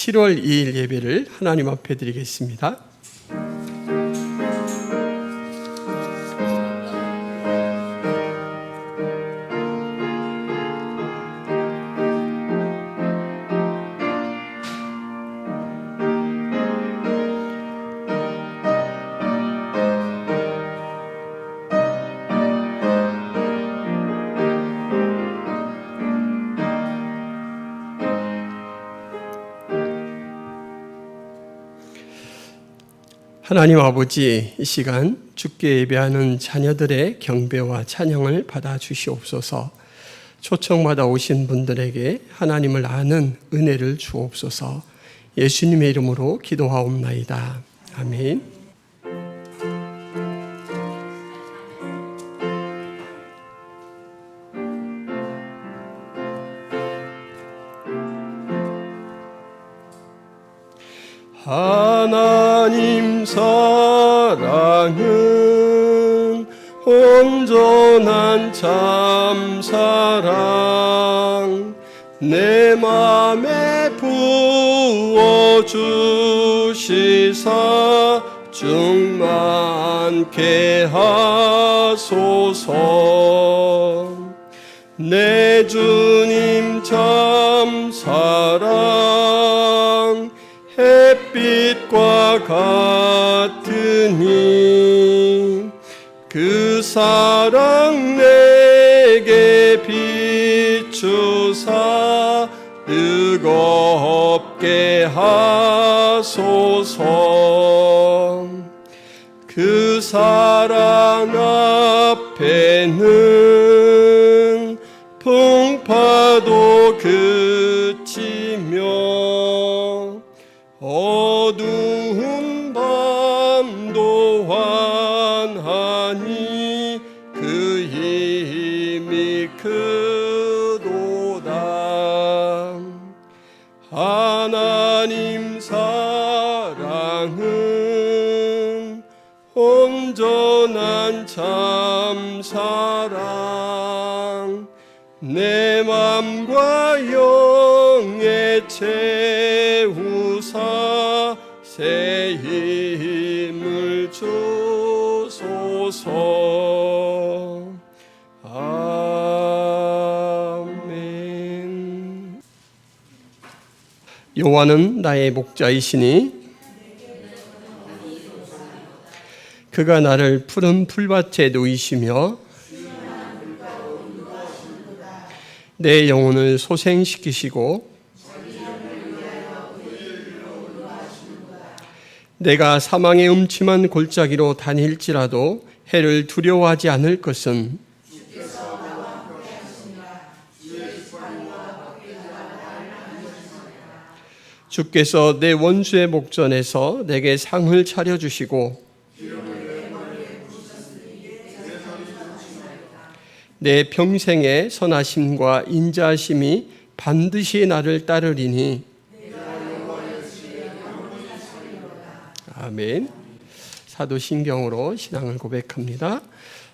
7월 2일 예배를 하나님 앞에 드리겠습니다. 하나님 아버지, 이 시간 주께 예배하는 자녀들의 경배와 찬양을 받아 주시옵소서. 초청받아 오신 분들에게 하나님을 아는 은혜를 주옵소서. 예수님의 이름으로 기도하옵나이다. 아멘. 하나님 사랑은 온전한 참사랑 내 맘에 부어주시사 충만케 하소서. 내 주님 참사랑 햇빛과 같으니 그 사랑 내게 비추사 뜨겁게 하소서. 그 사랑 앞에는 풍파도 그치며 어두운 밤도 환하니 그 힘이 크도다. 하나님 사랑은 온전한 참사랑 내 맘과 영에 채우사 새 힘을 주소서. 아멘. 여호와는 나의 목자이시니 그가 나를 푸른 풀밭에 놓이시며 내 영혼을 소생시키시고 내가 사망의 음침한 골짜기로 다닐지라도 해를 두려워하지 않을 것은 주께서 내 원수의 목전에서 내게 상을 차려주시고 내 평생의 선하심과 인자하심이 반드시 나를 따르리니 아멘. 사도신경으로 신앙을 고백합니다.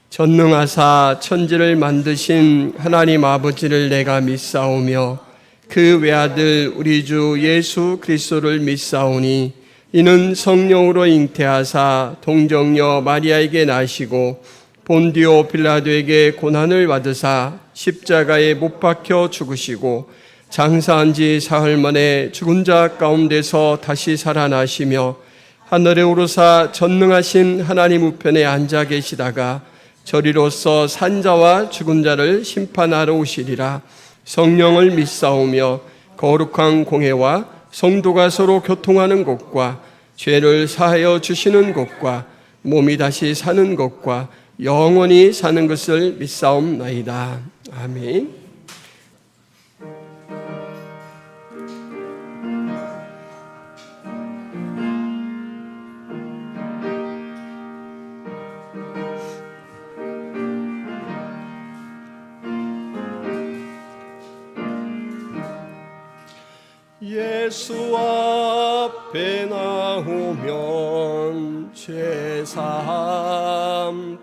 전능하사 천지를 만드신 하나님 아버지를 내가 믿사오며 그 외아들 우리 주 예수 그리스도를 믿사오니 이는 성령으로 잉태하사 동정녀 마리아에게 나시고 본디오 빌라도에게 고난을 받으사 십자가에 못 박혀 죽으시고 장사한 지 사흘 만에 죽은 자 가운데서 다시 살아나시며 하늘에 오르사 전능하신 하나님 우편에 앉아 계시다가 저리로서 산자와 죽은 자를 심판하러 오시리라. 성령을 믿사오며 거룩한 공회와 성도가 서로 교통하는 것과 죄를 사하여 주시는 것과 몸이 다시 사는 것과 영원히 사는 것을 믿사옵나이다. 아멘. 예수 앞에 나오면 죄사함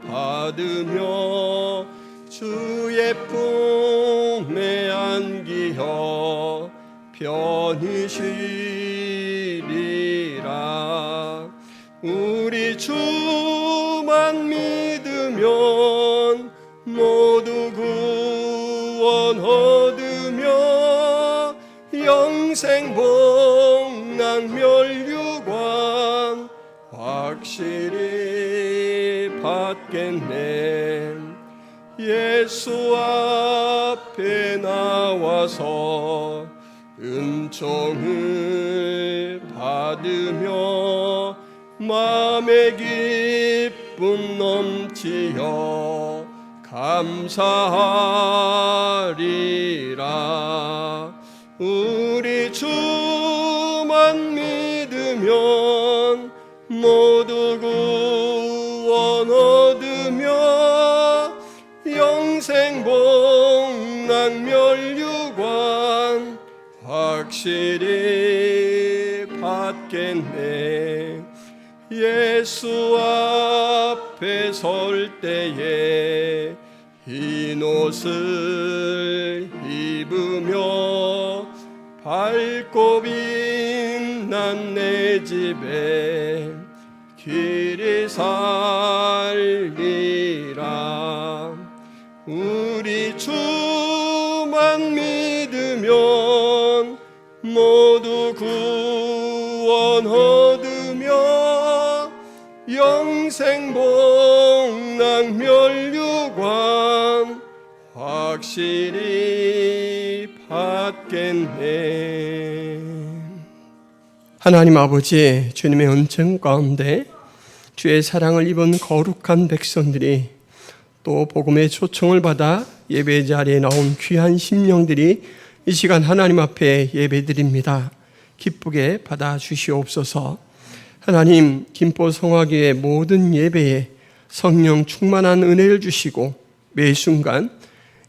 받으며 주의 품에 안기어 편히 쉬 우리 주만 믿으면 모두 구원 얻으며 영생 복락 멸류관 확실히 받겠네. 예수 앞에 나와서 은총을 받으며 마음의 기쁨 넘치어 감사하리라. 우리 주만 믿으면 모두 구원 얻으며 영생 복락 멸류관 확실히 받겠네. 예수 앞에 설 때에 흰 옷을 입으며 밝고 빛난 내 집에 길이 살리라. 우리 주만 믿으면 모두 구원 얻으며 영생 복락 멸류관 확실히 받겠네. 하나님 아버지, 주님의 은총 가운데 주의 사랑을 입은 거룩한 백성들이 또 복음의 초청을 받아 예배 자리에 나온 귀한 심령들이 이 시간 하나님 앞에 예배드립니다. 기쁘게 받아주시옵소서. 하나님, 김포 성화교회 모든 예배에 성령 충만한 은혜를 주시고 매 순간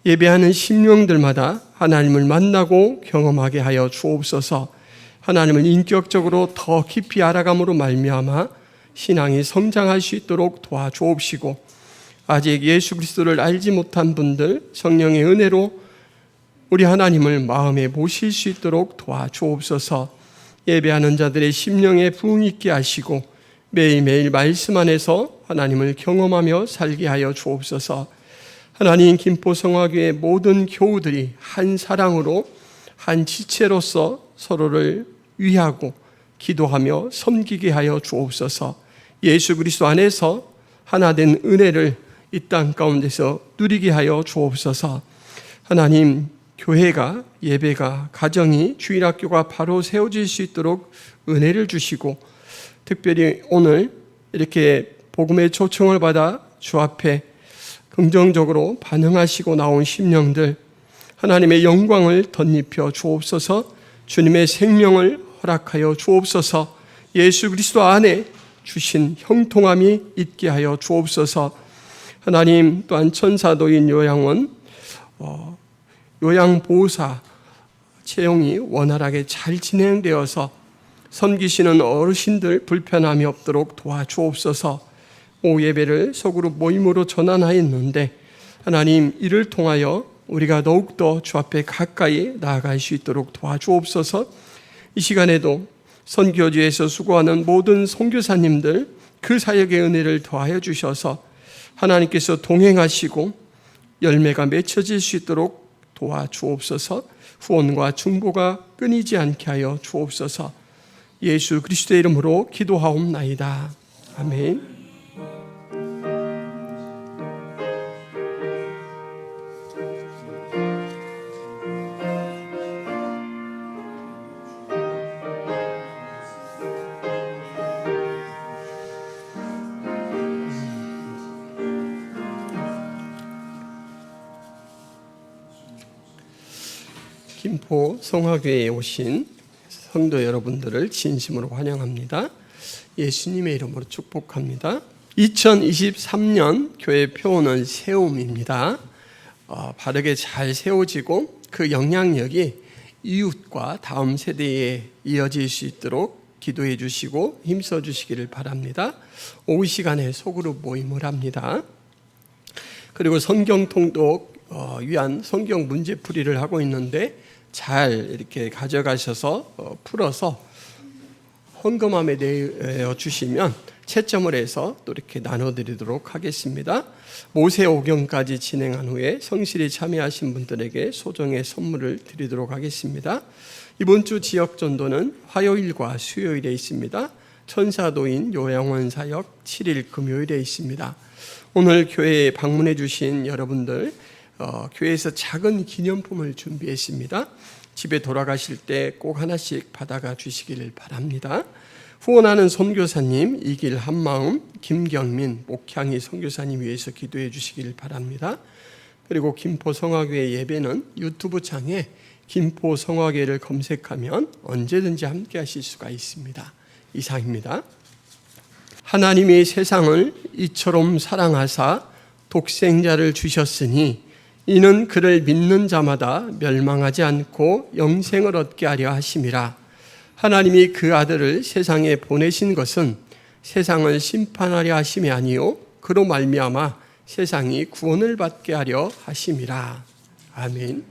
예배하는 심령들마다 하나님을 만나고 경험하게 하여 주옵소서. 하나님을 인격적으로 더 깊이 알아감으로 말미암아 신앙이 성장할 수 있도록 도와주옵시고, 아직 예수 그리스도를 알지 못한 분들 성령의 은혜로 우리 하나님을 마음에 모실 수 있도록 도와주옵소서. 예배하는 자들의 심령에 부흥 있게 하시고 매일매일 말씀 안에서 하나님을 경험하며 살게 하여 주옵소서. 하나님, 김포성화교회 모든 교우들이 한 사랑으로 한 지체로서 서로를 위하고 기도하며 섬기게 하여 주옵소서. 예수 그리스도 안에서 하나된 은혜를 이 땅 가운데서 누리게 하여 주옵소서. 하나님, 교회가, 예배가, 가정이, 주일학교가 바로 세워질 수 있도록 은혜를 주시고, 특별히 오늘 이렇게 복음의 초청을 받아 주 앞에 긍정적으로 반응하시고 나온 심령들, 하나님의 영광을 덧입혀 주옵소서. 주님의 생명을 허락하여 주옵소서. 예수 그리스도 안에 주신 형통함이 있게 하여 주옵소서. 하나님, 또한 천사도인 요양원 요양보호사 채용이 원활하게 잘 진행되어서 섬기시는 어르신들 불편함이 없도록 도와주옵소서. 오후 예배를 소그룹 모임으로 전환하였는데 하나님, 이를 통하여 우리가 더욱더 주 앞에 가까이 나아갈 수 있도록 도와주옵소서. 이 시간에도 선교지에서 수고하는 모든 선교사님들 그 사역의 은혜를 더하여 주셔서 하나님께서 동행하시고 열매가 맺혀질 수 있도록 도와주옵소서. 후원과 중보가 끊이지 않게 하여 주옵소서. 예수 그리스도의 이름으로 기도하옵나이다. 아멘. 김포 성화교회에 오신 성도 여러분들을 진심으로 환영합니다. 예수님의 이름으로 축복합니다. 2023년 교회 표어는 세움입니다. 바르게 잘 세워지고 그 영향력이 이웃과 다음 세대에 이어질 수 있도록 기도해 주시고 힘써 주시기를 바랍니다. 오후 시간에 소그룹 모임을 합니다. 그리고 성경 통독 위한 성경 문제풀이를 하고 있는데 잘 이렇게 가져가셔서 풀어서 헌금함에 내어 주시면 채점을 해서 또 이렇게 나눠드리도록 하겠습니다. 모세오경까지 진행한 후에 성실히 참여하신 분들에게 소정의 선물을 드리도록 하겠습니다. 이번 주 지역전도는 화요일과 수요일에 있습니다. 천사도인 요양원 사역 7일 금요일에 있습니다. 오늘 교회에 방문해 주신 여러분들, 교회에서 작은 기념품을 준비했습니다. 집에 돌아가실 때 꼭 하나씩 받아가 주시기를 바랍니다. 후원하는 선교사님 이길 한마음, 김경민, 목향이 선교사님 위해서 기도해 주시길 바랍니다. 그리고 김포 성화교회 예배는 유튜브 창에 김포 성화교회를 검색하면 언제든지 함께 하실 수가 있습니다. 이상입니다. 하나님이 세상을 이처럼 사랑하사 독생자를 주셨으니 이는 그를 믿는 자마다 멸망하지 않고 영생을 얻게 하려 하심이라. 하나님이 그 아들을 세상에 보내신 것은 세상을 심판하려 하심이 아니요 그로 말미암아 세상이 구원을 받게 하려 하심이라. 아멘.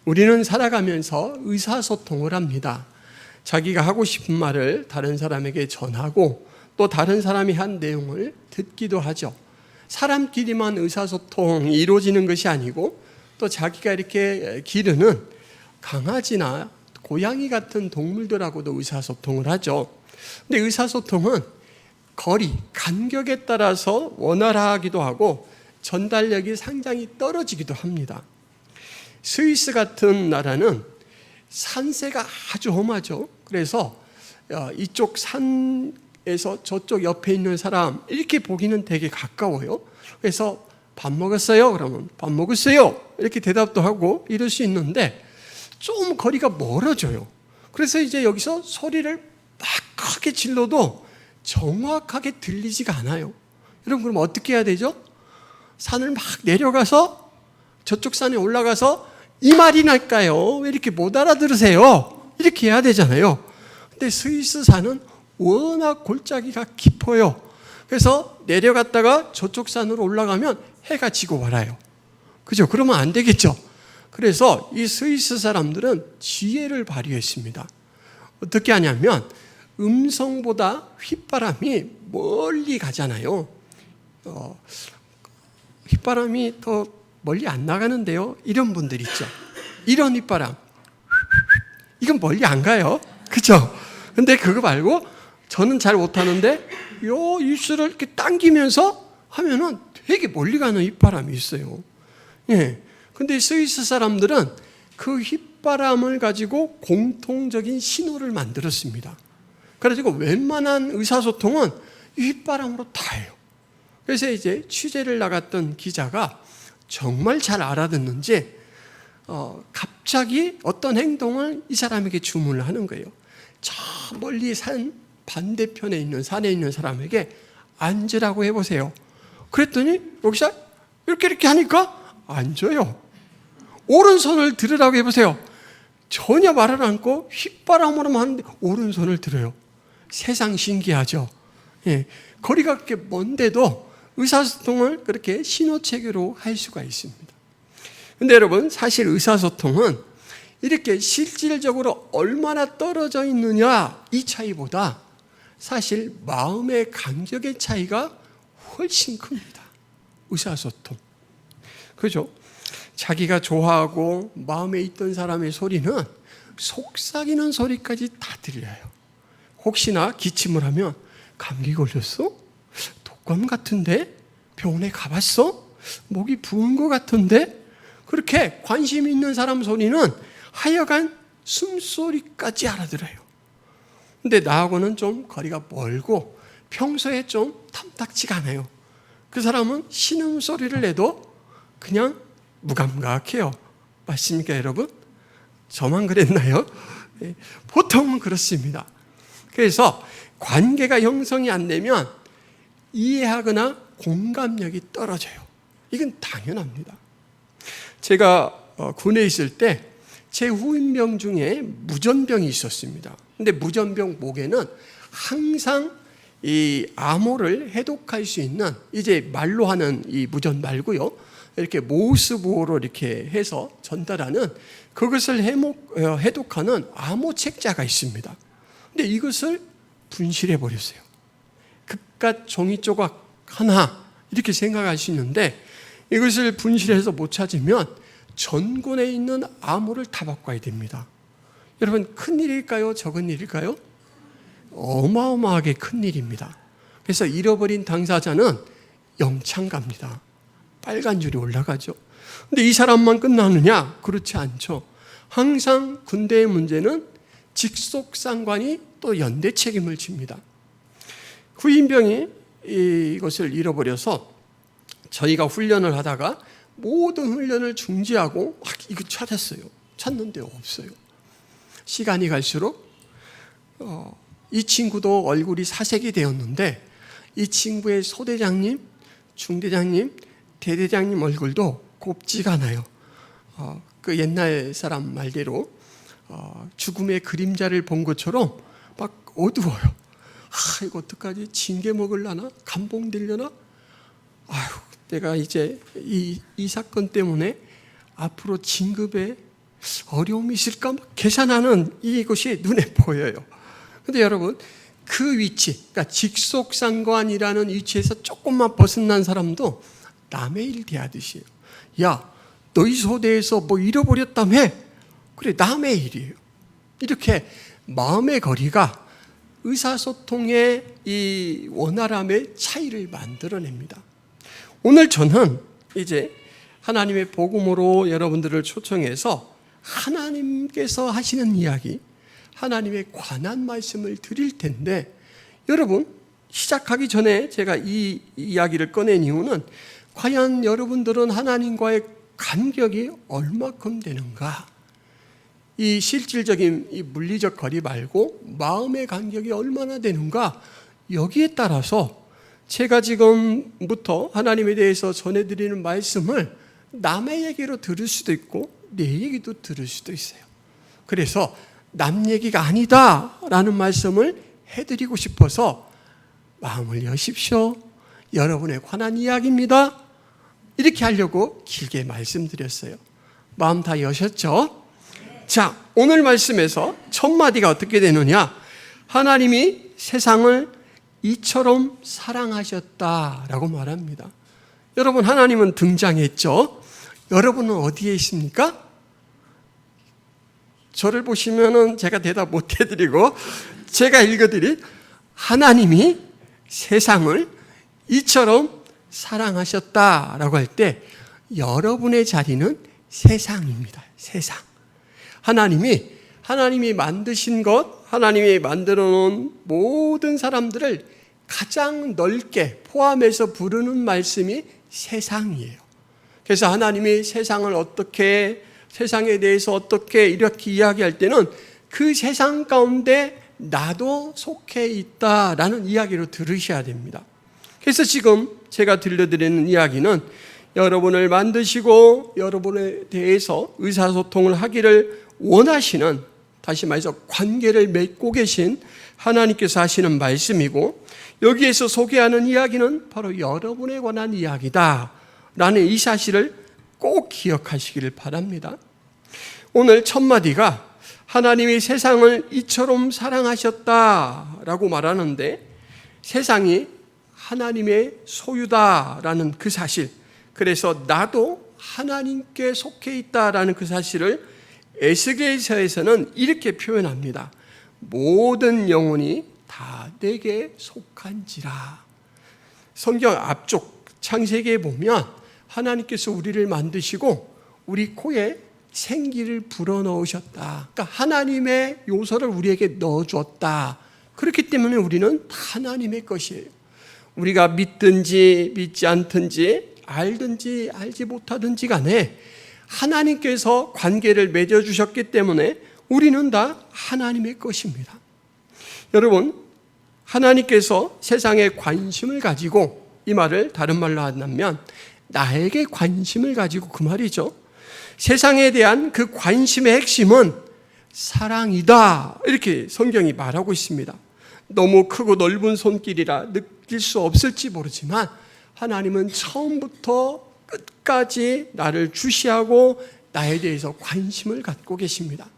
우리는 살아가면서 의사소통을 합니다. 자기가 하고 싶은 말을 다른 사람에게 전하고 또 다른 사람이 한 내용을 듣기도 하죠. 사람끼리만 의사소통이 이루어지는 것이 아니고 또 자기가 이렇게 기르는 강아지나 고양이 같은 동물들하고도 의사소통을 하죠. 근데 의사소통은 거리, 간격에 따라서 원활하기도 하고 전달력이 상당히 떨어지기도 합니다. 스위스 같은 나라는 산세가 아주 험하죠. 그래서 이쪽 산에서 저쪽 옆에 있는 사람 이렇게 보기는 되게 가까워요. 그래서 밥 먹었어요? 그러면 밥 먹었어요. 이렇게 대답도 하고 이럴 수 있는데 좀 거리가 멀어져요. 그래서 이제 여기서 소리를 막 크게 질러도 정확하게 들리지가 않아요. 여러분 그럼 어떻게 해야 되죠? 산을 막 내려가서 저쪽 산에 올라가서 이 말이 날까요? 왜 이렇게 못 알아들으세요? 이렇게 해야 되잖아요. 근데 스위스 산은 워낙 골짜기가 깊어요. 그래서 내려갔다가 저쪽 산으로 올라가면 해가 지고 말아요. 그죠? 그러면 안 되겠죠? 그래서 이 스위스 사람들은 지혜를 발휘했습니다. 어떻게 하냐면 음성보다 휘바람이 멀리 가잖아요. 휘바람이 더 멀리 안 나가는데요. 이런 분들 있죠. 이런 휘바람. 이건 멀리 안 가요. 그죠? 근데 그거 말고 저는 잘 못하는데 요 입술을 이렇게 당기면서 하면은 되게 멀리 가는 휘바람이 있어요. 예. 근데 스위스 사람들은 그 휘바람을 가지고 공통적인 신호를 만들었습니다. 그래가지고 웬만한 의사소통은 이 휘바람으로 다 해요. 그래서 이제 취재를 나갔던 기자가 정말 잘 알아듣는지 갑자기 어떤 행동을 이 사람에게 주문을 하는 거예요. 저 멀리 산 반대편에 있는 산에 있는 사람에게 앉으라고 해보세요. 그랬더니 여기서 이렇게 하니까 앉아요. 오른손을 들으라고 해보세요. 전혀 말을 않고 휘바람으로만 하는데 오른손을 들어요. 세상 신기하죠. 예, 거리가 그렇게 먼데도 의사소통을 그렇게 신호체계로 할 수가 있습니다. 근데 여러분 사실 의사소통은 이렇게 실질적으로 얼마나 떨어져 있느냐 이 차이보다 사실 마음의 간격의 차이가 훨씬 큽니다. 의사소통. 그죠? 자기가 좋아하고 마음에 있던 사람의 소리는 속삭이는 소리까지 다 들려요. 혹시나 기침을 하면 감기 걸렸어? 독감 같은데? 병원에 가봤어? 목이 부은 것 같은데? 그렇게 관심 있는 사람 소리는 하여간 숨소리까지 알아들어요. 근데 나하고는 좀 거리가 멀고 평소에 좀 탐탁지가 않아요. 그 사람은 신음소리를 내도 그냥 무감각해요. 맞습니까 여러분? 저만 그랬나요? 보통은 그렇습니다. 그래서 관계가 형성이 안 되면 이해하거나 공감력이 떨어져요. 이건 당연합니다. 제가 군에 있을 때 제 후임병 중에 무전병이 있었습니다. 근데 무전병 목에는 항상 이 암호를 해독할 수 있는 이제 말로 하는 이 무전 말고요. 이렇게 모스부호로 이렇게 해서 전달하는 그것을 해독하는 암호 책자가 있습니다. 근데 근데 이것을 분실해 버렸어요. 그깟 종이 조각 하나 이렇게 생각할 수 있는데 이것을 분실해서 못 찾으면 전권에 있는 암호를 다 바꿔야 됩니다. 여러분, 큰일일까요? 적은 일일까요? 어마어마하게 큰일입니다. 그래서 잃어버린 당사자는 영창 갑니다. 빨간 줄이 올라가죠. 근데 이 사람만 끝나느냐? 그렇지 않죠. 항상 군대의 문제는 직속상관이 또 연대 책임을 집니다. 후임병이 이것을 잃어버려서 저희가 훈련을 하다가 모든 훈련을 중지하고 막 이거 찾았어요. 찾는데 없어요. 시간이 갈수록 이 친구도 얼굴이 사색이 되었는데 이 친구의 소대장님, 중대장님, 대대장님 얼굴도 곱지가 않아요. 그 옛날 사람 말대로 죽음의 그림자를 본 것처럼 막 어두워요. 이거 어떡하지? 징계 먹으려나? 감봉되려나? 내가 이제 이 사건 때문에 앞으로 진급에 어려움이 있을까? 계산하는 이것이 눈에 보여요. 근데 여러분, 그 위치, 그러니까 직속상관이라는 위치에서 조금만 벗어난 사람도 남의 일 대하듯이에요. 야, 너희 소대에서 뭐 잃어버렸다며? 그래, 남의 일이에요. 이렇게 마음의 거리가 의사소통의 이 원활함의 차이를 만들어냅니다. 오늘 저는 이제 하나님의 복음으로 여러분들을 초청해서 하나님께서 하시는 이야기, 하나님에 관한 말씀을 드릴 텐데, 여러분, 시작하기 전에 제가 이 이야기를 꺼낸 이유는 과연 여러분들은 하나님과의 간격이 얼마큼 되는가? 이 실질적인 이 물리적 거리 말고 마음의 간격이 얼마나 되는가? 여기에 따라서 제가 지금부터 하나님에 대해서 전해드리는 말씀을 남의 얘기로 들을 수도 있고 내 얘기도 들을 수도 있어요. 그래서 남 얘기가 아니다라는 말씀을 해드리고 싶어서 마음을 여십시오. 여러분에 관한 이야기입니다. 이렇게 하려고 길게 말씀드렸어요. 마음 다 여셨죠? 자, 오늘 말씀에서 첫 마디가 어떻게 되느냐? 하나님이 세상을 이처럼 사랑하셨다라고 말합니다. 여러분, 하나님은 등장했죠? 여러분은 어디에 있습니까? 저를 보시면은 제가 대답 못 해드리고 제가 읽어드릴 하나님이 세상을 이처럼 사랑하셨다라고 할 때 여러분의 자리는 세상입니다. 세상. 하나님이 만드신 것, 하나님이 만들어 놓은 모든 사람들을 가장 넓게 포함해서 부르는 말씀이 세상이에요. 그래서 하나님이 세상을 어떻게, 세상에 대해서 어떻게 이렇게 이야기할 때는 그 세상 가운데 나도 속해 있다라는 이야기로 들으셔야 됩니다. 그래서 지금 제가 들려드리는 이야기는 여러분을 만드시고 여러분에 대해서 의사소통을 하기를 원하시는, 다시 말해서 관계를 맺고 계신 하나님께서 하시는 말씀이고, 여기에서 소개하는 이야기는 바로 여러분에 관한 이야기다 라는 이 사실을 꼭 기억하시기를 바랍니다. 오늘 첫 마디가 하나님이 세상을 이처럼 사랑하셨다라고 말하는데, 세상이 하나님의 소유다라는 그 사실, 그래서 나도 하나님께 속해 있다라는 그 사실을 에스겔서에서는 이렇게 표현합니다. 모든 영혼이 다 내게 속한지라. 성경 앞쪽 창세기에 보면 하나님께서 우리를 만드시고 우리 코에 생기를 불어넣으셨다. 그러니까 하나님의 요소를 우리에게 넣어줬다. 그렇기 때문에 우리는 하나님의 것이에요. 우리가 믿든지 믿지 않든지 알든지 알지 못하든지 간에 하나님께서 관계를 맺어주셨기 때문에 우리는 다 하나님의 것입니다. 여러분, 하나님께서 세상에 관심을 가지고, 이 말을 다른 말로 한다면 나에게 관심을 가지고, 그 말이죠. 세상에 대한 그 관심의 핵심은 사랑이다, 이렇게 성경이 말하고 있습니다. 너무 크고 넓은 손길이라 느낄 수 없을지 모르지만 하나님은 처음부터 끝까지 나를 주시하고 나에 대해서 관심을 갖고 계십니다.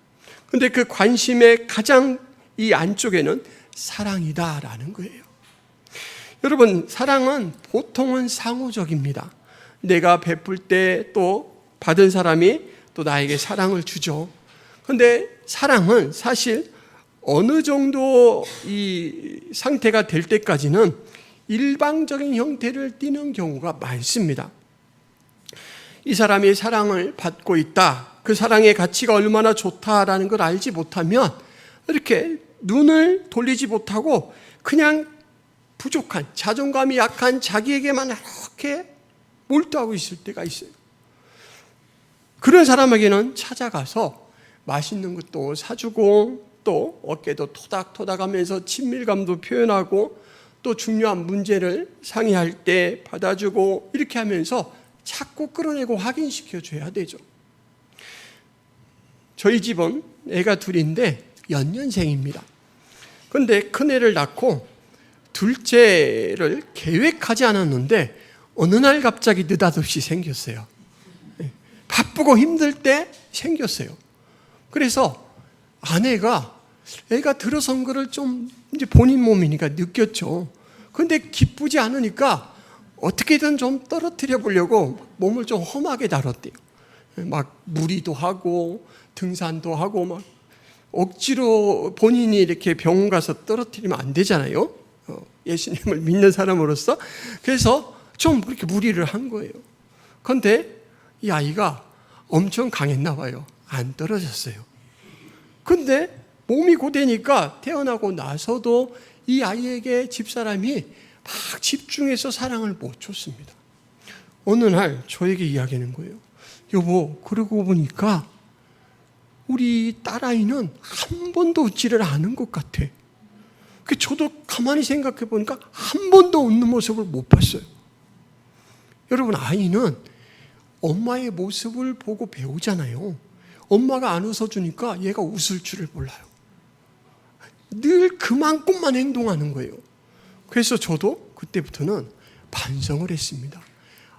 그런데 그 관심의 가장 이 안쪽에는 사랑이다라는 거예요. 여러분, 사랑은 보통은 상호적입니다. 내가 베풀 때 또 받은 사람이 또 나에게 사랑을 주죠. 그런데 사랑은 사실 어느 정도 이 상태가 될 때까지는 일방적인 형태를 띠는 경우가 많습니다. 이 사람이 사랑을 받고 있다, 그 사랑의 가치가 얼마나 좋다라는 걸 알지 못하면 이렇게 눈을 돌리지 못하고 그냥 부족한, 자존감이 약한 자기에게만 이렇게 몰두하고 있을 때가 있어요. 그런 사람에게는 찾아가서 맛있는 것도 사주고 또 어깨도 토닥토닥하면서 친밀감도 표현하고 또 중요한 문제를 상의할 때 받아주고 이렇게 하면서 자꾸 끌어내고 확인시켜줘야 되죠. 저희 집은 애가 둘인데 연년생입니다. 그런데 큰애를 낳고 둘째를 계획하지 않았는데 어느 날 갑자기 느닷없이 생겼어요. 바쁘고 힘들 때 생겼어요. 그래서 아내가 애가 들어선 거를 좀 이제 본인 몸이니까 느꼈죠. 그런데 기쁘지 않으니까 어떻게든 좀 떨어뜨려 보려고 몸을 좀 험하게 다뤘대요. 막 무리도 하고 등산도 하고 막 억지로 본인이 이렇게 병원 가서 떨어뜨리면 안 되잖아요. 예수님을 믿는 사람으로서. 그래서 좀 그렇게 무리를 한 거예요. 그런데 이 아이가 엄청 강했나 봐요. 안 떨어졌어요. 근데 몸이 고되니까 태어나고 나서도 이 아이에게 집사람이 막 집중해서 사랑을 못 줬습니다. 어느 날 저에게 이야기하는 거예요. 여보, 그러고 보니까 우리 딸아이는 한 번도 웃지를 않은 것 같아. 저도 가만히 생각해 보니까 한 번도 웃는 모습을 못 봤어요. 여러분, 아이는 엄마의 모습을 보고 배우잖아요. 엄마가 안 웃어주니까 얘가 웃을 줄을 몰라요. 늘 그만큼만 행동하는 거예요. 그래서 저도 그때부터는 반성을 했습니다.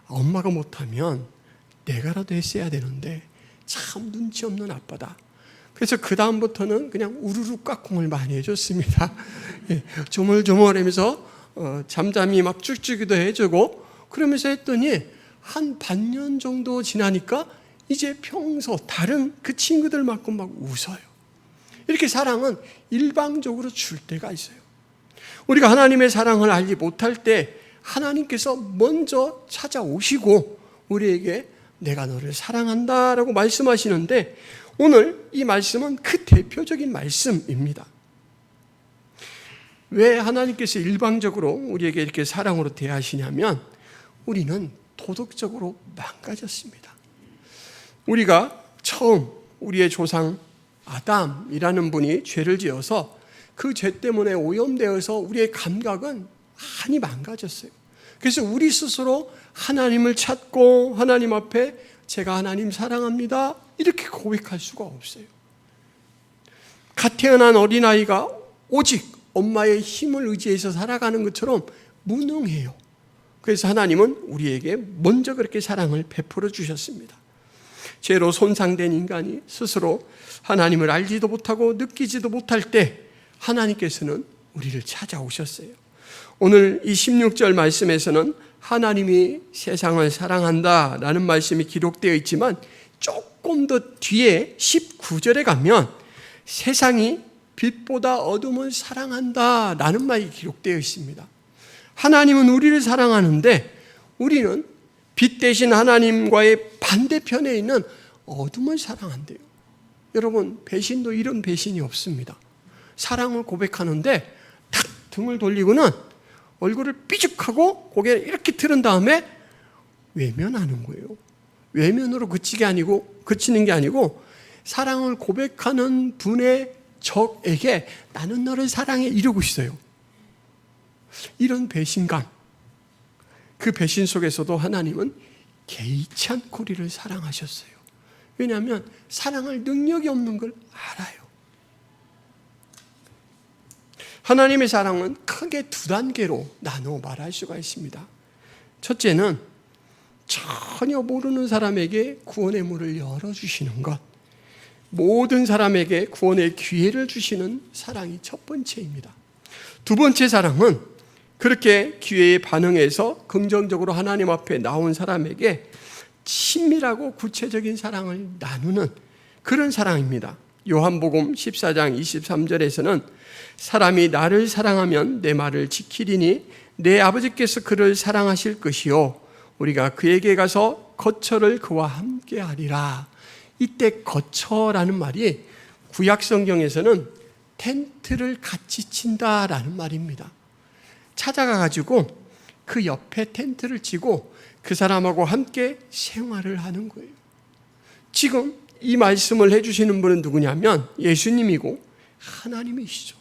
엄마가 못하면 내가라도 했어야 되는데 참 눈치 없는 아빠다. 그래서 그 다음부터는 그냥 우르르 깍꿍을 많이 해줬습니다. 조물조물하면서 잠잠히 막 쭉쭉이도 해주고 그러면서 했더니 한 반년 정도 지나니까 이제 평소 다른 그 친구들만큼 막 웃어요. 이렇게 사랑은 일방적으로 줄 때가 있어요. 우리가 하나님의 사랑을 알지 못할 때 하나님께서 먼저 찾아오시고 우리에게 내가 너를 사랑한다라고 말씀하시는데 오늘 이 말씀은 그 대표적인 말씀입니다. 왜 하나님께서 일방적으로 우리에게 이렇게 사랑으로 대하시냐면 우리는 도덕적으로 망가졌습니다. 우리가 처음 우리의 조상 아담이라는 분이 죄를 지어서 그 죄 때문에 오염되어서 우리의 감각은 많이 망가졌어요. 그래서 우리 스스로 하나님을 찾고 하나님 앞에 제가 하나님 사랑합니다 이렇게 고백할 수가 없어요. 갓 태어난 어린아이가 오직 엄마의 힘을 의지해서 살아가는 것처럼 무능해요. 그래서 하나님은 우리에게 먼저 그렇게 사랑을 베풀어 주셨습니다. 죄로 손상된 인간이 스스로 하나님을 알지도 못하고 느끼지도 못할 때 하나님께서는 우리를 찾아오셨어요. 오늘 이 16절 말씀에서는 하나님이 세상을 사랑한다라는 말씀이 기록되어 있지만 조금 더 뒤에 19절에 가면 세상이 빛보다 어둠을 사랑한다라는 말이 기록되어 있습니다. 하나님은 우리를 사랑하는데 우리는 빛 대신 하나님과의 반대편에 있는 어둠을 사랑한대요. 여러분, 배신도 이런 배신이 없습니다. 사랑을 고백하는데 탁 등을 돌리고는 얼굴을 삐죽하고 고개를 이렇게 틀은 다음에 외면하는 거예요. 외면으로 그치는 게 아니고 사랑을 고백하는 분의 적에게 나는 너를 사랑해 이러고 있어요. 이런 배신감, 그 배신 속에서도 하나님은 개의치 않고 우리를 사랑하셨어요. 왜냐하면 사랑할 능력이 없는 걸 알아요. 하나님의 사랑은 크게 두 단계로 나누어 말할 수가 있습니다. 첫째는 전혀 모르는 사람에게 구원의 문을 열어주시는 것. 모든 사람에게 구원의 기회를 주시는 사랑이 첫 번째입니다. 두 번째 사랑은 그렇게 기회에 반응해서 긍정적으로 하나님 앞에 나온 사람에게 친밀하고 구체적인 사랑을 나누는 그런 사랑입니다. 요한복음 14장 23절에서는 사람이 나를 사랑하면 내 말을 지키리니 내 아버지께서 그를 사랑하실 것이요 우리가 그에게 가서 거처를 그와 함께 하리라. 이때 거처라는 말이 구약 성경에서는 텐트를 같이 친다라는 말입니다. 찾아가 가지고 그 옆에 텐트를 치고 그 사람하고 함께 생활을 하는 거예요. 지금 이 말씀을 해주시는 분은 누구냐면 예수님이고 하나님이시죠.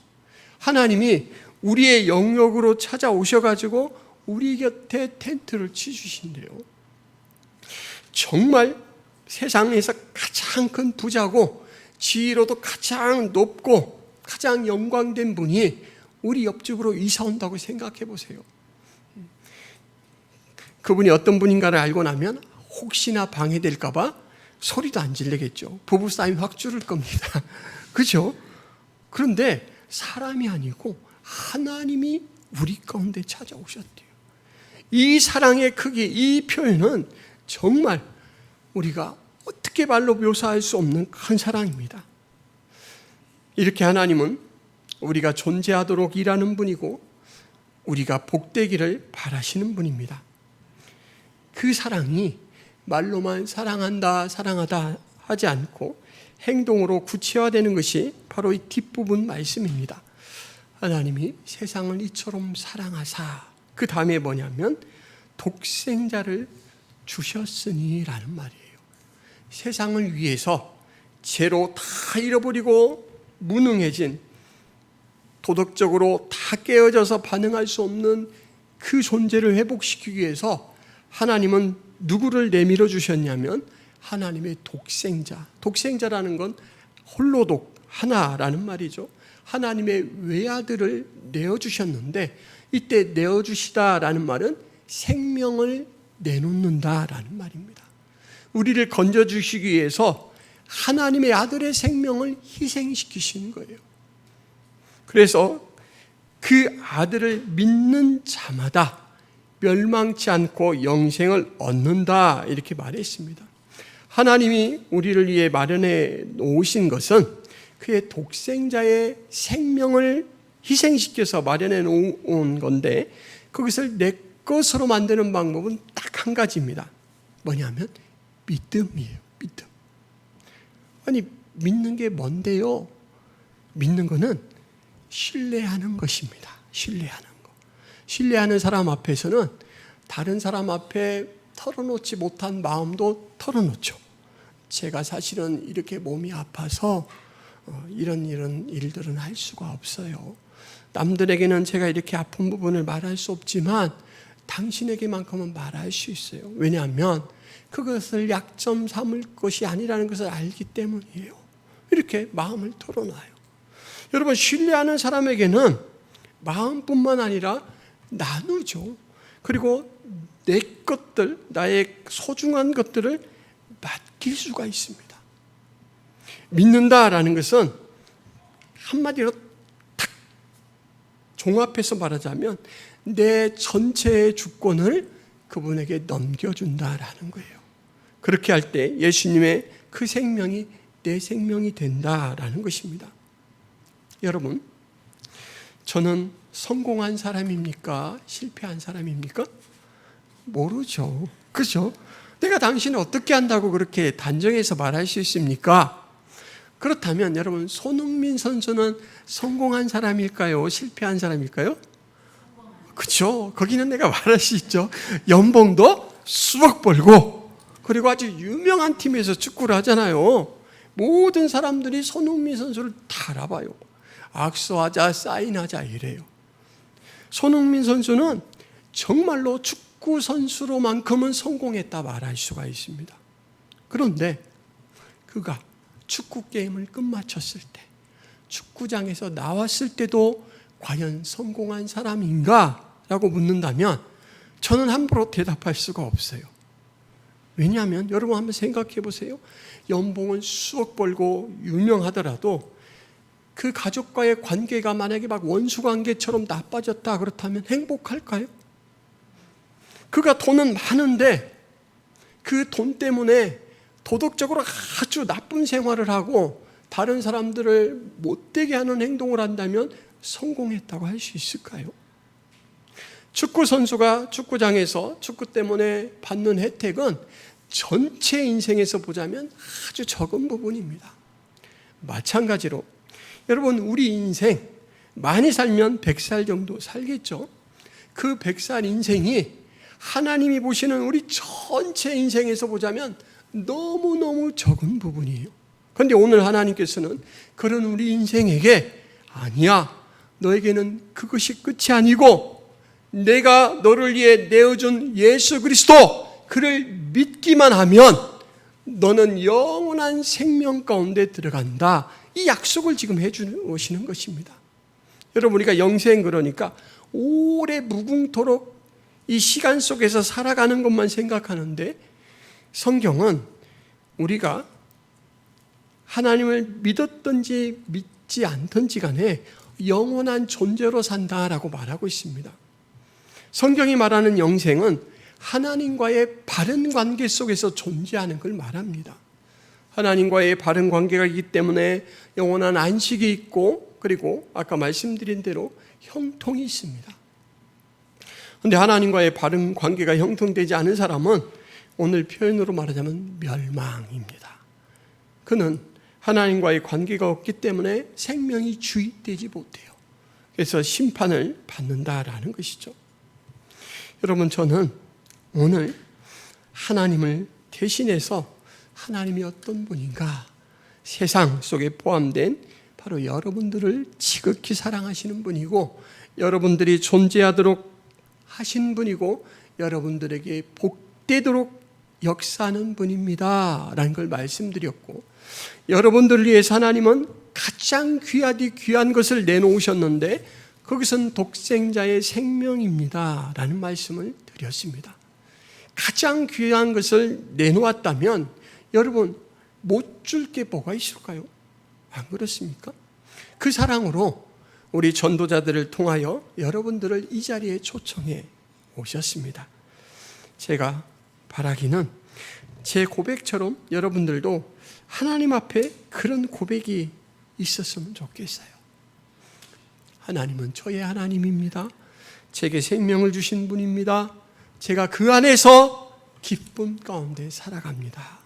하나님이 우리의 영역으로 찾아오셔가지고 우리 곁에 텐트를 치주신대요. 정말 세상에서 가장 큰 부자고 지위로도 가장 높고 가장 영광된 분이 우리 옆집으로 이사 온다고 생각해 보세요. 그분이 어떤 분인가를 알고 나면 혹시나 방해될까 봐 소리도 안 지르겠죠. 부부싸움 확 줄을 겁니다. 그렇죠? 그런데 사람이 아니고 하나님이 우리 가운데 찾아오셨대요. 이 사랑의 크기, 이 표현은 정말 우리가 어떻게 말로 묘사할 수 없는 큰 사랑입니다. 이렇게 하나님은 우리가 존재하도록 일하는 분이고 우리가 복되기를 바라시는 분입니다. 그 사랑이 말로만 사랑한다, 사랑하다 하지 않고 행동으로 구체화되는 것이 바로 이 뒷부분 말씀입니다. 하나님이 세상을 이처럼 사랑하사 그 다음에 뭐냐면 독생자를 주셨으니라는 말이에요. 세상을 위해서 죄로 다 잃어버리고 무능해진 도덕적으로 다 깨어져서 반응할 수 없는 그 존재를 회복시키기 위해서 하나님은 누구를 내밀어 주셨냐면 하나님의 독생자. 독생자라는 건 홀로독, 하나라는 말이죠. 하나님의 외아들을 내어주셨는데 이때 내어주시다라는 말은 생명을 내놓는다라는 말입니다. 우리를 건져주시기 위해서 하나님의 아들의 생명을 희생시키신 거예요. 그래서 그 아들을 믿는 자마다 멸망치 않고 영생을 얻는다 이렇게 말했습니다. 하나님이 우리를 위해 마련해 놓으신 것은 그의 독생자의 생명을 희생시켜서 마련해 놓은 건데 그것을 내 것으로 만드는 방법은 딱 한 가지입니다. 뭐냐면 믿음이에요. 믿음. 아니 믿는 게 뭔데요? 믿는 거는 신뢰하는 것입니다. 신뢰하는 거. 신뢰하는 사람 앞에서는 다른 사람 앞에 털어놓지 못한 마음도 털어놓죠. 제가 사실은 이렇게 몸이 아파서 이런 일들은 할 수가 없어요. 남들에게는 제가 이렇게 아픈 부분을 말할 수 없지만 당신에게만큼은 말할 수 있어요. 왜냐하면 그것을 약점 삼을 것이 아니라는 것을 알기 때문이에요. 이렇게 마음을 털어놔요. 여러분 신뢰하는 사람에게는 마음뿐만 아니라 나누죠. 그리고 내 것들, 나의 소중한 것들을 맡길 수가 있습니다. 믿는다라는 것은 한마디로 탁 종합해서 말하자면 내 전체의 주권을 그분에게 넘겨준다라는 거예요. 그렇게 할 때 예수님의 그 생명이 내 생명이 된다라는 것입니다. 여러분, 저는 성공한 사람입니까? 실패한 사람입니까? 모르죠. 그렇죠? 내가 당신을 어떻게 한다고 그렇게 단정해서 말할 수 있습니까? 그렇다면 여러분 손흥민 선수는 성공한 사람일까요? 실패한 사람일까요? 그렇죠. 거기는 내가 말할 수 있죠. 연봉도 수억 벌고 그리고 아주 유명한 팀에서 축구를 하잖아요. 모든 사람들이 손흥민 선수를 다 알아봐요. 악수하자, 사인하자 이래요. 손흥민 선수는 정말로 축구 선수로만큼은 성공했다 말할 수가 있습니다. 그런데 그가 축구 게임을 끝마쳤을 때, 축구장에서 나왔을 때도 과연 성공한 사람인가? 라고 묻는다면 저는 함부로 대답할 수가 없어요. 왜냐하면 여러분 한번 생각해 보세요. 연봉은 수억 벌고 유명하더라도 그 가족과의 관계가 만약에 막 원수관계처럼 나빠졌다 그렇다면 행복할까요? 그가 돈은 많은데 그 돈 때문에 도덕적으로 아주 나쁜 생활을 하고 다른 사람들을 못되게 하는 행동을 한다면 성공했다고 할 수 있을까요? 축구 선수가 축구장에서 축구 때문에 받는 혜택은 전체 인생에서 보자면 아주 적은 부분입니다. 마찬가지로 여러분, 우리 인생 많이 살면 100살 정도 살겠죠. 그 100살 인생이 하나님이 보시는 우리 전체 인생에서 보자면 너무너무 적은 부분이에요. 그런데 오늘 하나님께서는 그런 우리 인생에게 아니야, 너에게는 그것이 끝이 아니고 내가 너를 위해 내어준 예수 그리스도, 그를 믿기만 하면 너는 영원한 생명 가운데 들어간다. 이 약속을 지금 해주시는 것입니다. 여러분, 우리가 영생, 그러니까 오래 무궁토록 이 시간 속에서 살아가는 것만 생각하는데 성경은 우리가 하나님을 믿었든지 믿지 않든지 간에 영원한 존재로 산다라고 말하고 있습니다. 성경이 말하는 영생은 하나님과의 바른 관계 속에서 존재하는 걸 말합니다. 하나님과의 바른 관계가 있기 때문에 영원한 안식이 있고, 그리고 아까 말씀드린 대로 형통이 있습니다. 그런데 하나님과의 바른 관계가 형통되지 않은 사람은 오늘 표현으로 말하자면 멸망입니다. 그는 하나님과의 관계가 없기 때문에 생명이 주입되지 못해요. 그래서 심판을 받는다라는 것이죠. 여러분, 저는 오늘 하나님을 대신해서 하나님이 어떤 분인가, 세상 속에 포함된 바로 여러분들을 지극히 사랑하시는 분이고 여러분들이 존재하도록 하신 분이고 여러분들에게 복되도록 역사하는 분입니다 라는 걸 말씀드렸고, 여러분들을 위해서 하나님은 가장 귀하디 귀한 것을 내놓으셨는데 그것은 독생자의 생명입니다 라는 말씀을 드렸습니다. 가장 귀한 것을 내놓았다면 여러분, 못 줄 게 뭐가 있을까요? 안 그렇습니까? 그 사랑으로 우리 전도자들을 통하여 여러분들을 이 자리에 초청해 오셨습니다. 제가 바라기는 제 고백처럼 여러분들도 하나님 앞에 그런 고백이 있었으면 좋겠어요. 하나님은 저의 하나님입니다. 제게 생명을 주신 분입니다. 제가 그 안에서 기쁨 가운데 살아갑니다.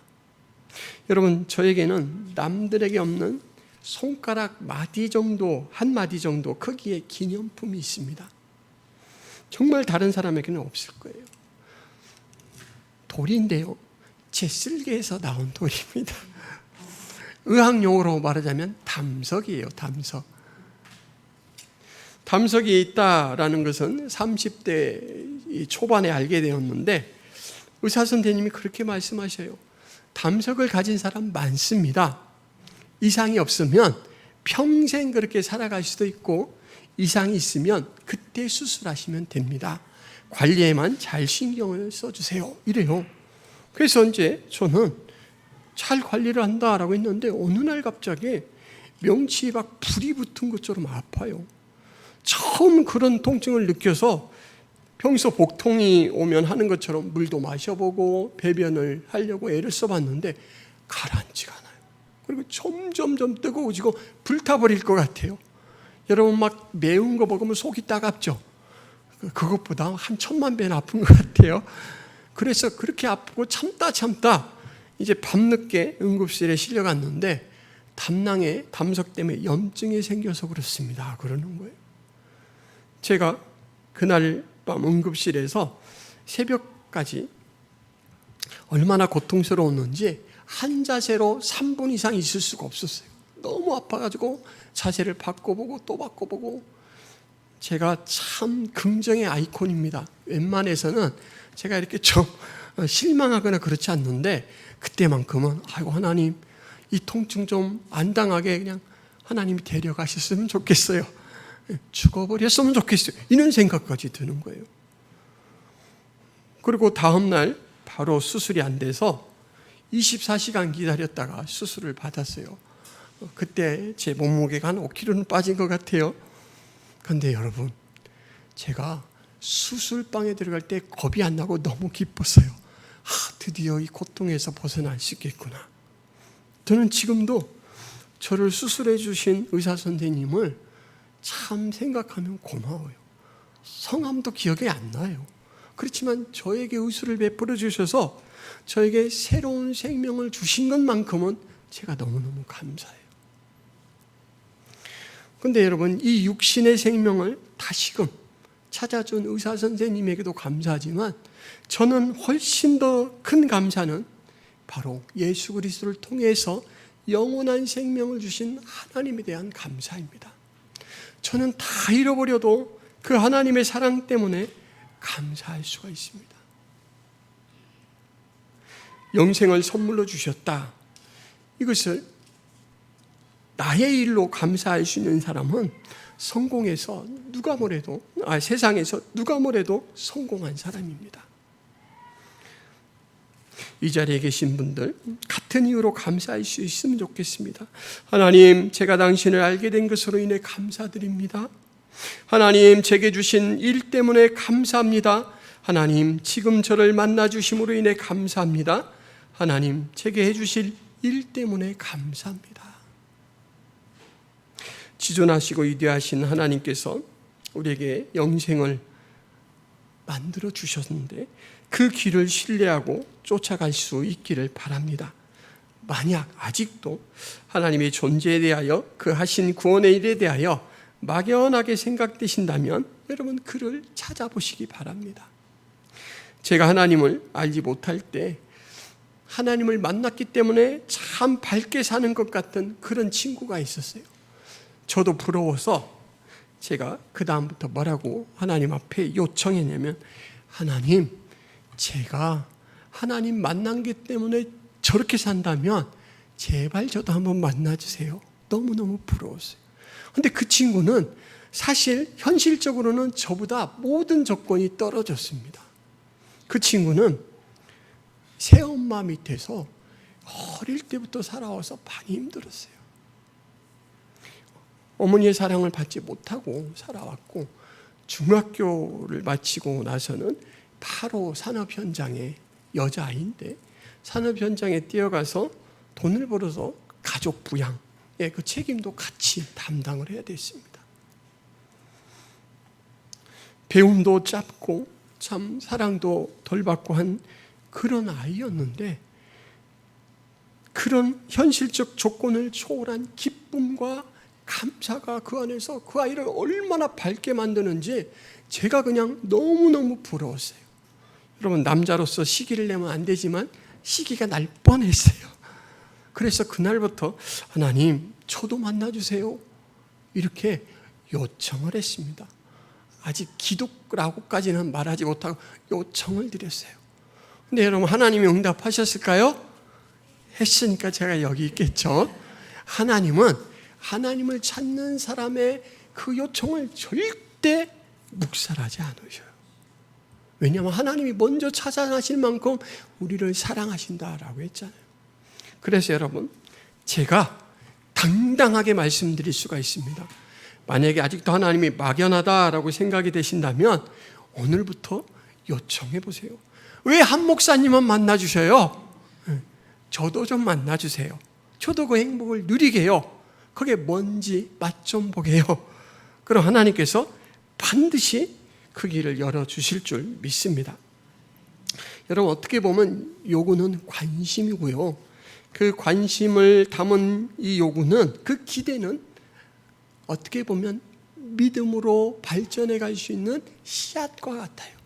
여러분, 저에게는 남들에게 없는 손가락 마디 정도, 한 마디 정도 크기의 기념품이 있습니다. 정말 다른 사람에게는 없을 거예요. 돌인데요, 제 쓸개에서 나온 돌입니다. 의학용어로 말하자면 담석이에요. 담석. 담석이 있다라는 것은 30대 초반에 알게 되었는데 의사 선생님이 그렇게 말씀하셔요. 담석을 가진 사람 많습니다. 이상이 없으면 평생 그렇게 살아갈 수도 있고 이상이 있으면 그때 수술하시면 됩니다. 관리에만 잘 신경을 써주세요. 이래요. 그래서 이제 저는 잘 관리를 한다라고 했는데 어느 날 갑자기 명치에 막 불이 붙은 것처럼 아파요. 처음 그런 통증을 느껴서 평소 복통이 오면 하는 것처럼 물도 마셔보고 배변을 하려고 애를 써봤는데 가라앉지가 않아요. 그리고 점점점 뜨거워지고 불타버릴 것 같아요. 여러분, 막 매운 거 먹으면 속이 따갑죠? 그것보다 한 1000만 배는 아픈 것 같아요. 그래서 그렇게 아프고 참다 이제 밤늦게 응급실에 실려갔는데 담낭에 담석 때문에 염증이 생겨서 그렇습니다. 그러는 거예요. 제가 그날 밤 응급실에서 새벽까지 얼마나 고통스러웠는지 한 자세로 3분 이상 있을 수가 없었어요. 너무 아파가지고 자세를 바꿔보고 또 바꿔보고. 제가 참 긍정의 아이콘입니다. 웬만해서는 제가 이렇게 좀 실망하거나 그렇지 않는데 그때만큼은 아이고 하나님, 이 통증 좀 안 당하게 그냥 하나님이 데려가셨으면 좋겠어요. 죽어버렸으면 좋겠어요. 이런 생각까지 드는 거예요. 그리고 다음날 바로 수술이 안 돼서 24시간 기다렸다가 수술을 받았어요. 그때 제 몸무게가 한 5kg는 빠진 것 같아요. 그런데 여러분, 제가 수술방에 들어갈 때 겁이 안 나고 너무 기뻤어요. 드디어 이 고통에서 벗어날 수 있겠구나. 저는 지금도 저를 수술해 주신 의사 선생님을 참 생각하면 고마워요. 성함도 기억이 안 나요. 그렇지만 저에게 의술을 베풀어 주셔서 저에게 새로운 생명을 주신 것만큼은 제가 너무너무 감사해요. 그런데 여러분, 이 육신의 생명을 다시금 찾아준 의사 선생님에게도 감사하지만 저는 훨씬 더 큰 감사는 바로 예수 그리스도를 통해서 영원한 생명을 주신 하나님에 대한 감사입니다. 저는 다 잃어버려도 그 하나님의 사랑 때문에 감사할 수가 있습니다. 영생을 선물로 주셨다. 이것을 나의 일로 감사할 수 있는 사람은 성공해서 세상에서 누가 뭐래도 성공한 사람입니다. 이 자리에 계신 분들 같은 이유로 감사할 수 있으면 좋겠습니다. 하나님, 제가 당신을 알게 된 것으로 인해 감사드립니다. 하나님, 제게 주신 일 때문에 감사합니다. 하나님, 지금 저를 만나 주심으로 인해 감사합니다. 하나님, 제게 해주실 일 때문에 감사합니다. 지존하시고 위대하신 하나님께서 우리에게 영생을 만들어 주셨는데 그 길을 신뢰하고 쫓아갈 수 있기를 바랍니다. 만약 아직도 하나님의 존재에 대하여 그 하신 구원의 일에 대하여 막연하게 생각되신다면 여러분 그를 찾아보시기 바랍니다. 제가 하나님을 알지 못할 때 하나님을 만났기 때문에 참 밝게 사는 것 같은 그런 친구가 있었어요. 저도 부러워서 제가 그 다음부터 뭐라고 하나님 앞에 요청했냐면, 하나님, 제가 하나님 만난 게 때문에 저렇게 산다면 제발 저도 한번 만나주세요. 너무너무 부러웠어요. 근데 그 친구는 사실 현실적으로는 저보다 모든 조건이 떨어졌습니다. 그 친구는 새엄마 밑에서 어릴 때부터 살아와서 많이 힘들었어요. 어머니의 사랑을 받지 못하고 살아왔고, 중학교를 마치고 나서는 바로 산업 현장에, 여자아이인데 산업 현장에 뛰어가서 돈을 벌어서 가족 부양의 그 책임도 같이 담당을 해야 됐습니다. 배움도 짧고 참 사랑도 덜 받고 한 그런 아이였는데, 그런 현실적 조건을 초월한 기쁨과 감사가 그 안에서 그 아이를 얼마나 밝게 만드는지 제가 그냥 너무너무 부러웠어요. 여러분, 남자로서 시기를 내면 안 되지만 시기가 날 뻔했어요. 그래서 그날부터 하나님, 저도 만나주세요, 이렇게 요청을 했습니다. 아직 기도라고까지는 말하지 못하고 요청을 드렸어요. 근데 여러분, 하나님이 응답하셨을까요? 했으니까 제가 여기 있겠죠. 하나님을 찾는 사람의 그 요청을 절대 묵살하지 않으셔요. 왜냐하면 하나님이 먼저 찾아가실 만큼 우리를 사랑하신다라고 했잖아요. 그래서 여러분, 제가 당당하게 말씀드릴 수가 있습니다. 만약에 아직도 하나님이 막연하다라고 생각이 되신다면 오늘부터 요청해 보세요. 왜 한 목사님은 만나주셔요? 저도 좀 만나주세요. 저도 그 행복을 누리게요. 그게 뭔지 맛 좀 보게요. 그럼 하나님께서 반드시 그 길을 열어주실 줄 믿습니다. 여러분, 어떻게 보면 요구는 관심이고요, 그 관심을 담은 이 요구는, 그 기대는 어떻게 보면 믿음으로 발전해 갈 수 있는 씨앗과 같아요.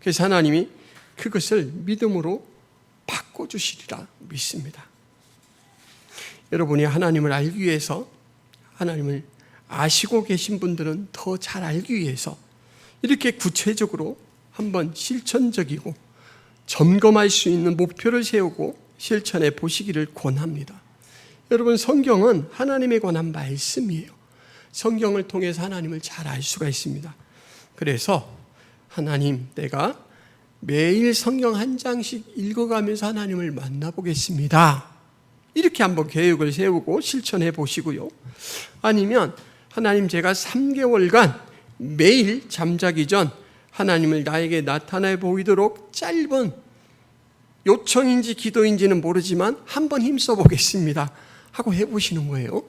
그래서 하나님이 그것을 믿음으로 바꿔주시리라 믿습니다. 여러분이 하나님을 알기 위해서, 하나님을 아시고 계신 분들은 더 잘 알기 위해서 이렇게 구체적으로 한번 실천적이고 점검할 수 있는 목표를 세우고 실천해 보시기를 권합니다. 여러분, 성경은 하나님에 관한 말씀이에요. 성경을 통해서 하나님을 잘 알 수가 있습니다. 그래서 하나님, 내가 매일 성경 한 장씩 읽어가면서 하나님을 만나보겠습니다. 이렇게 한번 계획을 세우고 실천해 보시고요. 아니면 하나님, 제가 3개월간 매일 잠자기 전 하나님을 나에게 나타내 보이도록 짧은 요청인지 기도인지는 모르지만 한번 힘써 보겠습니다 하고 해보시는 거예요.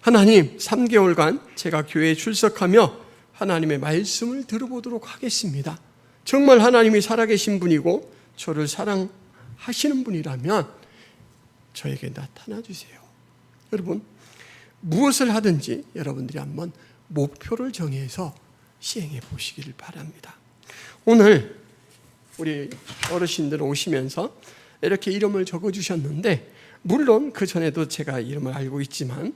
하나님, 3개월간 제가 교회에 출석하며 하나님의 말씀을 들어보도록 하겠습니다. 정말 하나님이 살아계신 분이고 저를 사랑하시는 분이라면 저에게 나타나 주세요. 여러분, 무엇을 하든지 여러분들이 한번 목표를 정해서 시행해 보시기를 바랍니다. 오늘 우리 어르신들 오시면서 이렇게 이름을 적어주셨는데, 물론 그 전에도 제가 이름을 알고 있지만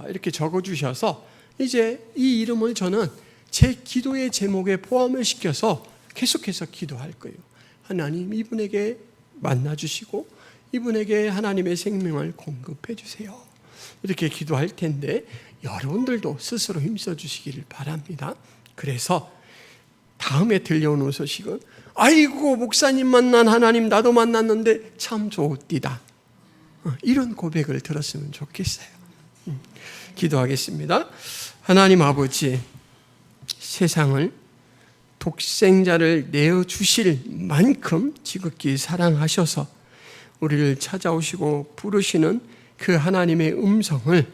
이렇게 적어주셔서 이제 이 이름을 저는 제 기도의 제목에 포함을 시켜서 계속해서 기도할 거예요. 하나님, 이분에게 만나주시고 이분에게 하나님의 생명을 공급해 주세요. 이렇게 기도할 텐데 여러분들도 스스로 힘써 주시기를 바랍니다. 그래서 다음에 들려오는 소식은, 아이고 목사님 만난 하나님 나도 만났는데 참 좋디다, 이런 고백을 들었으면 좋겠어요. 기도하겠습니다. 하나님 아버지, 세상을 독생자를 내어주실 만큼 지극히 사랑하셔서 우리를 찾아오시고 부르시는 그 하나님의 음성을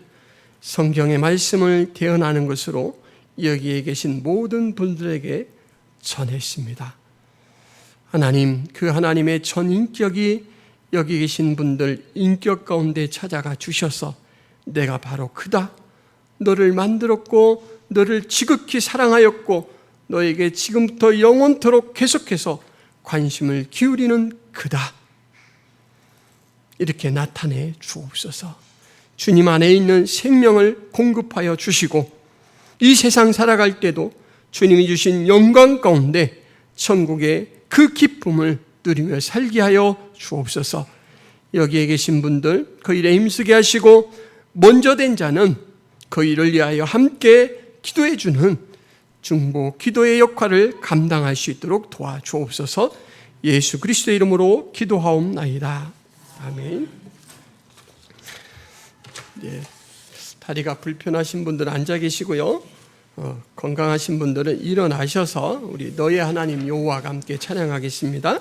성경의 말씀을 대언하는 것으로 여기에 계신 모든 분들에게 전했습니다. 하나님, 그 하나님의 전인격이 여기 계신 분들 인격 가운데 찾아가 주셔서 내가 바로 그다, 너를 만들었고 너를 지극히 사랑하였고 너에게 지금부터 영원토록 계속해서 관심을 기울이는 그다, 이렇게 나타내 주옵소서. 주님 안에 있는 생명을 공급하여 주시고 이 세상 살아갈 때도 주님이 주신 영광 가운데 천국의 그 기쁨을 누리며 살게 하여 주옵소서. 여기에 계신 분들 그 일에 힘쓰게 하시고 먼저 된 자는 그 일을 위하여 함께 기도해 주는 중보 기도의 역할을 감당할 수 있도록 도와주옵소서. 예수 그리스도의 이름으로 기도하옵나이다. 아멘. 네, 다리가 불편하신 분들은 앉아 계시고요. 건강하신 분들은 일어나셔서 우리 너의 하나님 여호와가 함께 찬양하겠습니다.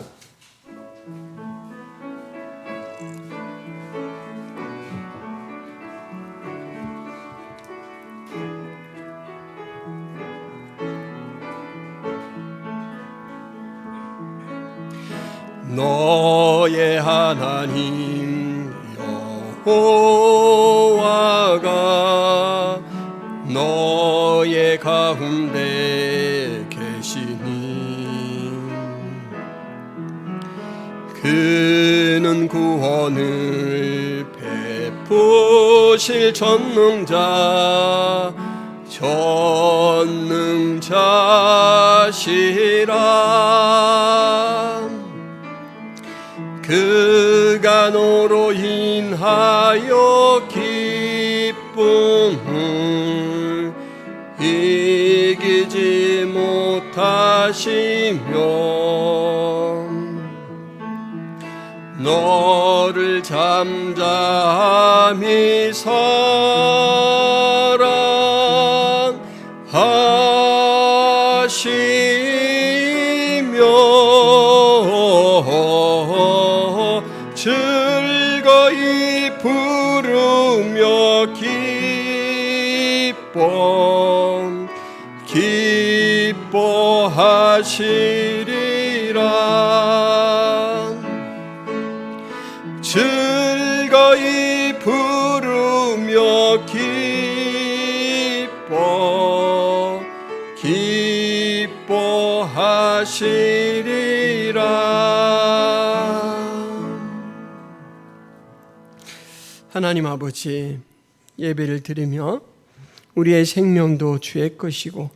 너의 하나님 여호와가 너의 가운데 계시니 그는 구원을 베푸실 전능자시라. 그가 너로 인하여 기쁨을 이기지 못하시며 너를 잠잠히 사랑하시며 즐거이 부르며 기뻐하시리라. 즐거이 부르며 기뻐하시리라. 하나님 아버지, 예배를 드리며 우리의 생명도 주의 것이고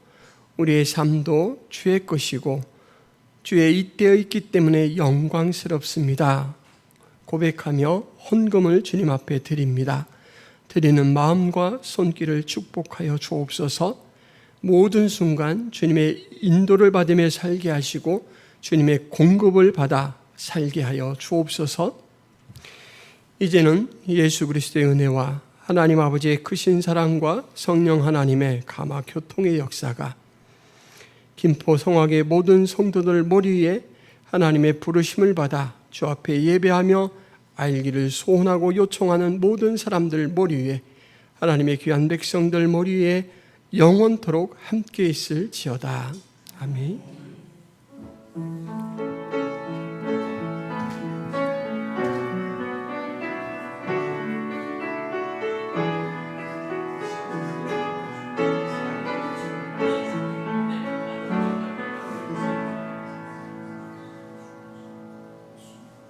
우리의 삶도 주의 것이고 주의 잇대어 있기 때문에 영광스럽습니다. 고백하며 헌금을 주님 앞에 드립니다. 드리는 마음과 손길을 축복하여 주옵소서. 모든 순간 주님의 인도를 받으며 살게 하시고 주님의 공급을 받아 살게 하여 주옵소서. 이제는 예수 그리스도의 은혜와 하나님 아버지의 크신 사랑과 성령 하나님의 감화 교통의 역사가 김포 성악의 모든 성도들 머리 위에 하나님의 부르심을 받아 주 앞에 예배하며 알기를 소원하고 요청하는 모든 사람들 머리 위에 하나님의 귀한 백성들 머리 위에 영원토록 함께 있을지어다. 아멘.